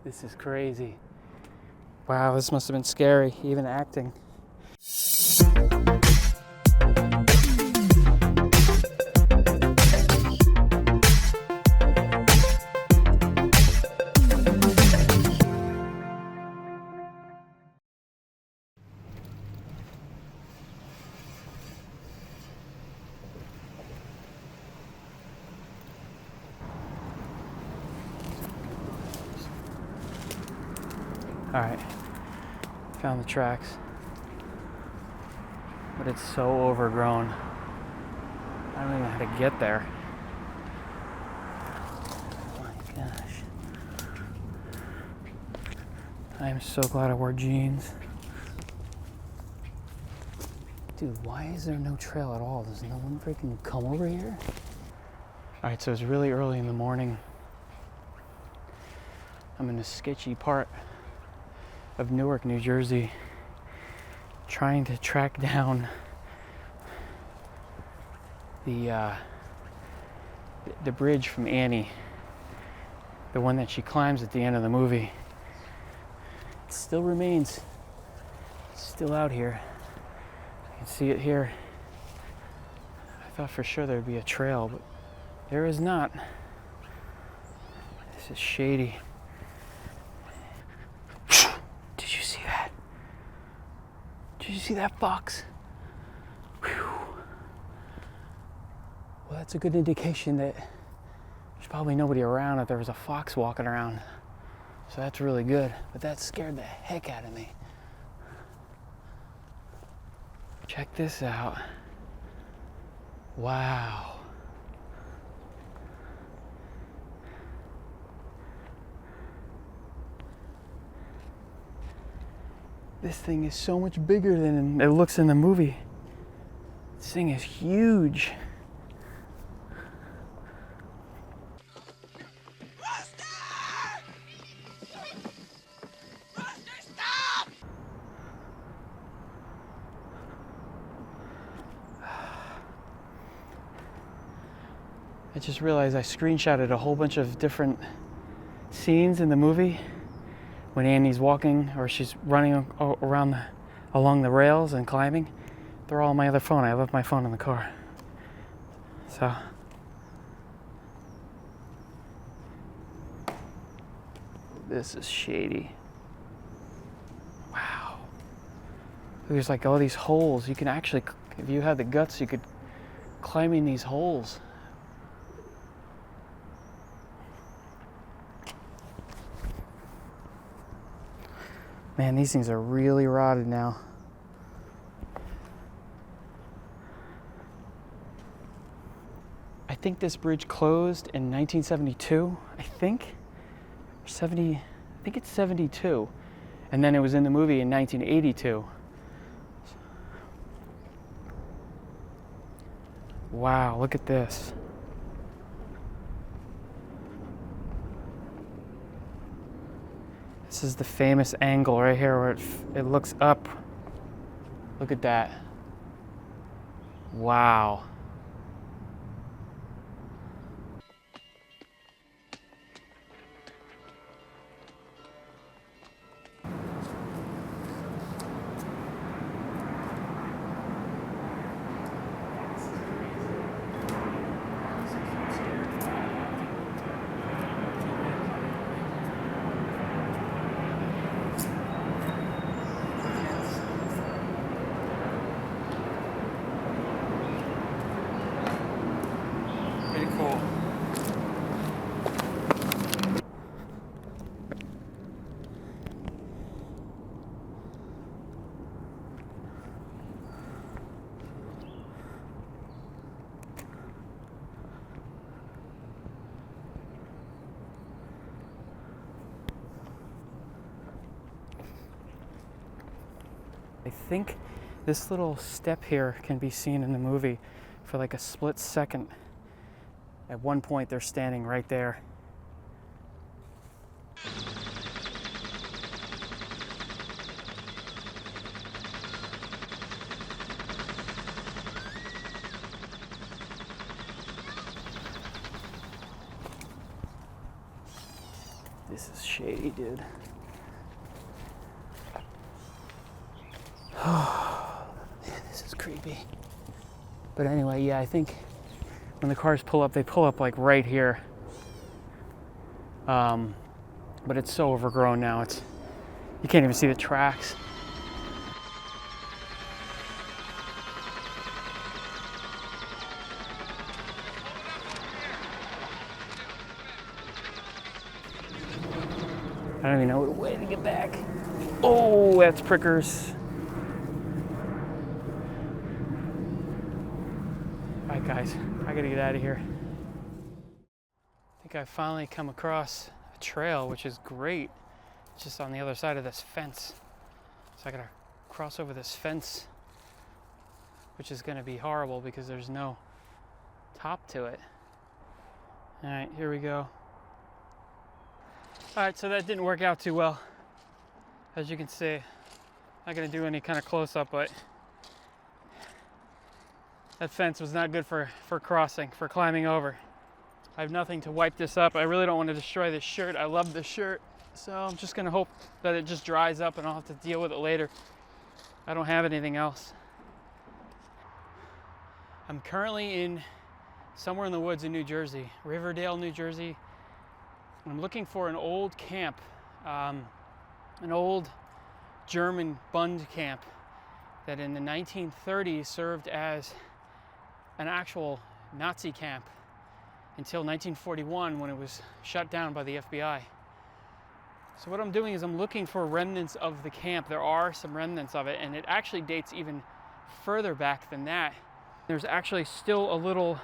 This is crazy. Wow, this must have been scary, even acting. All right, found the tracks, but it's so overgrown. I don't even know how to get there. Oh my gosh. I am so glad I wore jeans. Dude, why is there no trail at all? Does no one freaking come over here? All right, so it's really early in the morning. I'm in a sketchy part of Newark, New Jersey, trying to track down the bridge from Annie, the one that she climbs at the end of the movie. It still remains, it's still out here. You can see it here. I thought for sure there'd be a trail, but there is not. This is shady. Did you see that fox? Whew. Well, that's a good indication that there's probably nobody around if there was a fox walking around. So that's really good, but that scared the heck out of me. Check this out. Wow. This thing is so much bigger than it looks in the movie. This thing is huge. Stop! I just realized I screenshotted a whole bunch of different scenes in the movie. When Annie's walking or she's running around along the rails and climbing, they're all on my other phone. I left my phone in the car. So this is shady. Wow. There's like all these holes. You can actually, if you had the guts, you could climb in these holes. Man, these things are really rotted now. I think this bridge closed in 1972, I think it's 72. And then it was in the movie in 1982. Wow, look at this. This is the famous angle right here where it looks up. Look at that. Wow. Pretty cool. I think this little step here can be seen in the movie for like a split second. At one point, they're standing right there. This This is shady, dude. This is creepy. But anyway, yeah, I think when the cars pull up, they pull up like right here. But it's so overgrown now, you can't even see the tracks. I don't even know what way to get back. Oh, that's prickers. All right, guys, I gotta get out of here. I think I finally come across a trail, which is great. It's just on the other side of this fence. So I gotta cross over this fence, which is gonna be horrible because there's no top to it. All right, here we go. All right, so that didn't work out too well. As you can see, not gonna do any kind of close-up, but that fence was not good for crossing, for climbing over. I have nothing to wipe this up. I really don't want to destroy this shirt. I love this shirt. So I'm just gonna hope that it just dries up and I'll have to deal with it later. I don't have anything else. I'm currently in somewhere in the woods in New Jersey, Riverdale, New Jersey. I'm looking for an old camp, an old German Bund camp that in the 1930s served as an actual Nazi camp until 1941 when it was shut down by the FBI. So what I'm doing is I'm looking for remnants of the camp. There are some remnants of it, and it actually dates even further back than that. There's actually still a little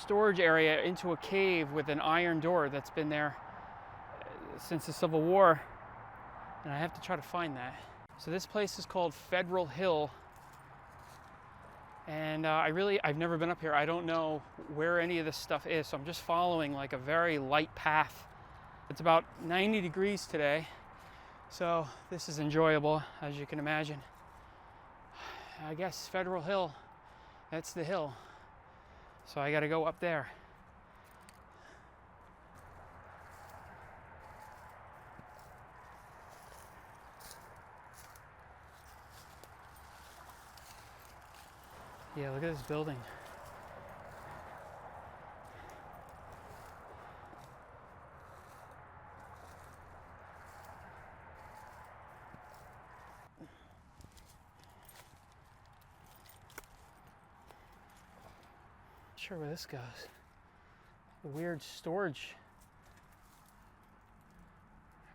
storage area into a cave with an iron door that's been there since the Civil War, and I have to try to find that. So this place is called Federal Hill, and I've never been up here. I don't know where any of this stuff is, so I'm just following like a very light path. It's about 90 degrees today, so this is enjoyable, as you can imagine. I guess Federal Hill, that's the hill. So I gotta go up there. Yeah, look at this building. Not sure where this goes. A weird storage.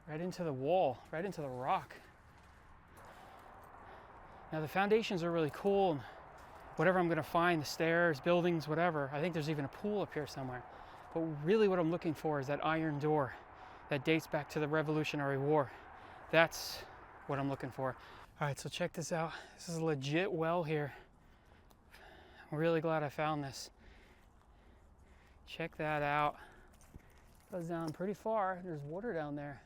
Right into the wall, right into the rock. Now the foundations are really cool, and whatever I'm gonna find, the stairs, buildings, whatever. I think there's even a pool up here somewhere. But really what I'm looking for is that iron door that dates back to the Revolutionary War. That's what I'm looking for. All right, so check this out. This is a legit well here. I'm really glad I found this. Check that out. It goes down pretty far. There's water down there.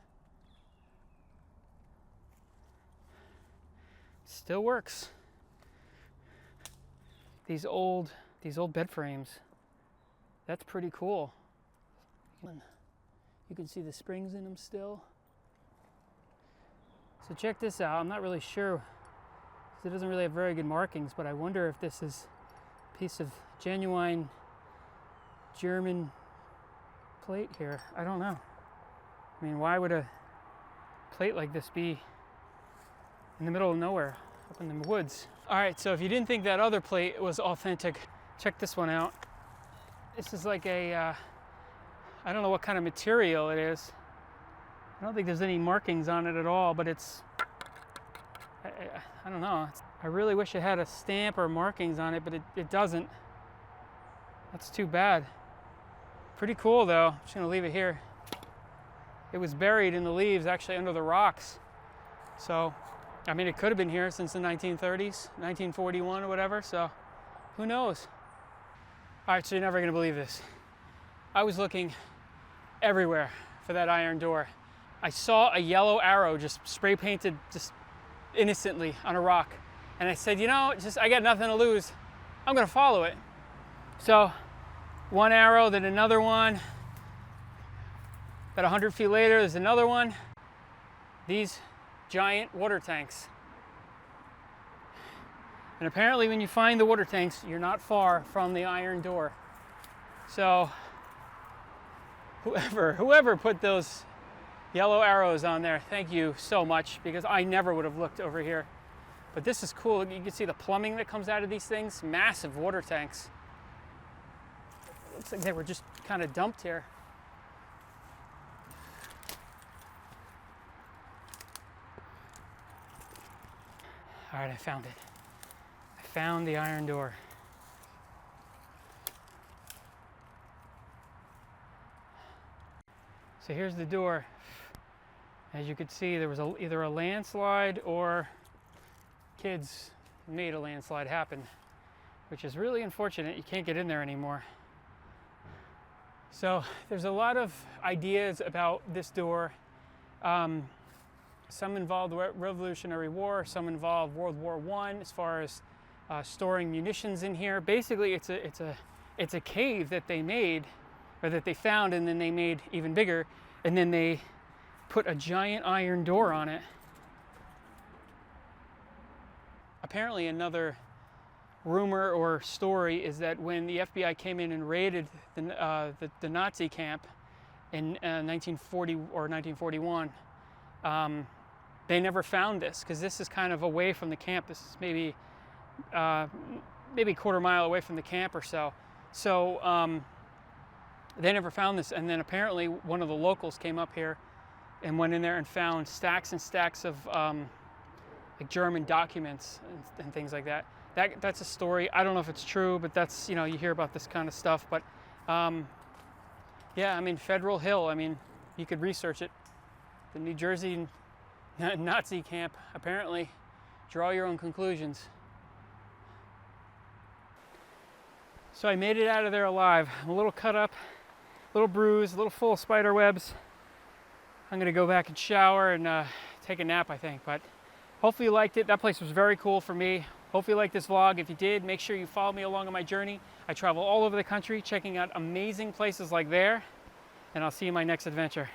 Still works. These old bed frames, that's pretty cool. You can see the springs in them still. So check this out. I'm not really sure, because it doesn't really have very good markings, but I wonder if this is a piece of genuine German plate here. I don't know. I mean, why would a plate like this be in the middle of nowhere, up in the woods? All right, so if you didn't think that other plate was authentic, check this one out. This is like a, I don't know what kind of material it is. I don't think there's any markings on it at all, but it's, I don't know. I really wish it had a stamp or markings on it, but it doesn't. That's too bad. Pretty cool though. I'm just gonna leave it here. It was buried in the leaves, actually under the rocks. So, I mean, it could have been here since the 1930s, 1941 or whatever, so who knows? All right, so you're never gonna believe this. I was looking everywhere for that iron door. I saw a yellow arrow just spray painted just innocently on a rock. And I said, you know, I got nothing to lose. I'm gonna follow it. So, one arrow, then another one. About 100 feet later, there's another one. These giant water tanks. And apparently when you find the water tanks, you're not far from the iron door. So whoever put those yellow arrows on there, thank you so much, because I never would have looked over here. But this is cool. You can see the plumbing that comes out of these things. Massive water tanks. Looks like they were just kind of dumped here. All right, I found it. I found the iron door. So here's the door. As you could see, there was either a landslide or kids made a landslide happen, which is really unfortunate. You can't get in there anymore. So there's a lot of ideas about this door. Some involved the Revolutionary War, some involved World War I, as far as storing munitions in here. Basically, it's a cave that they made, or that they found, and then they made even bigger, and then they put a giant iron door on it. Apparently, another rumor or story is that when the FBI came in and raided the Nazi camp in 1940 or 1941, they never found this, because this is kind of away from the camp. This is maybe a quarter mile away from the camp or so. So they never found this. And then apparently one of the locals came up here and went in there and found stacks and stacks of like German documents and things like that. That's a story. I don't know if it's true, but that's, you hear about this kind of stuff. But yeah, I mean, Federal Hill, I mean, you could research it. The New Jersey Nazi camp, apparently. Draw your own conclusions. So I made it out of there alive. I'm a little cut up, a little bruised, a little full of spider webs. I'm gonna go back and shower and take a nap, I think. But hopefully you liked it. That place was very cool for me. Hopefully you liked this vlog. If you did, make sure you follow me along on my journey. I travel all over the country checking out amazing places like there. And I'll see you in my next adventure.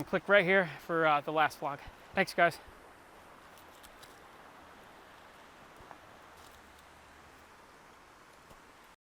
Click right here for the last vlog. Thanks, guys.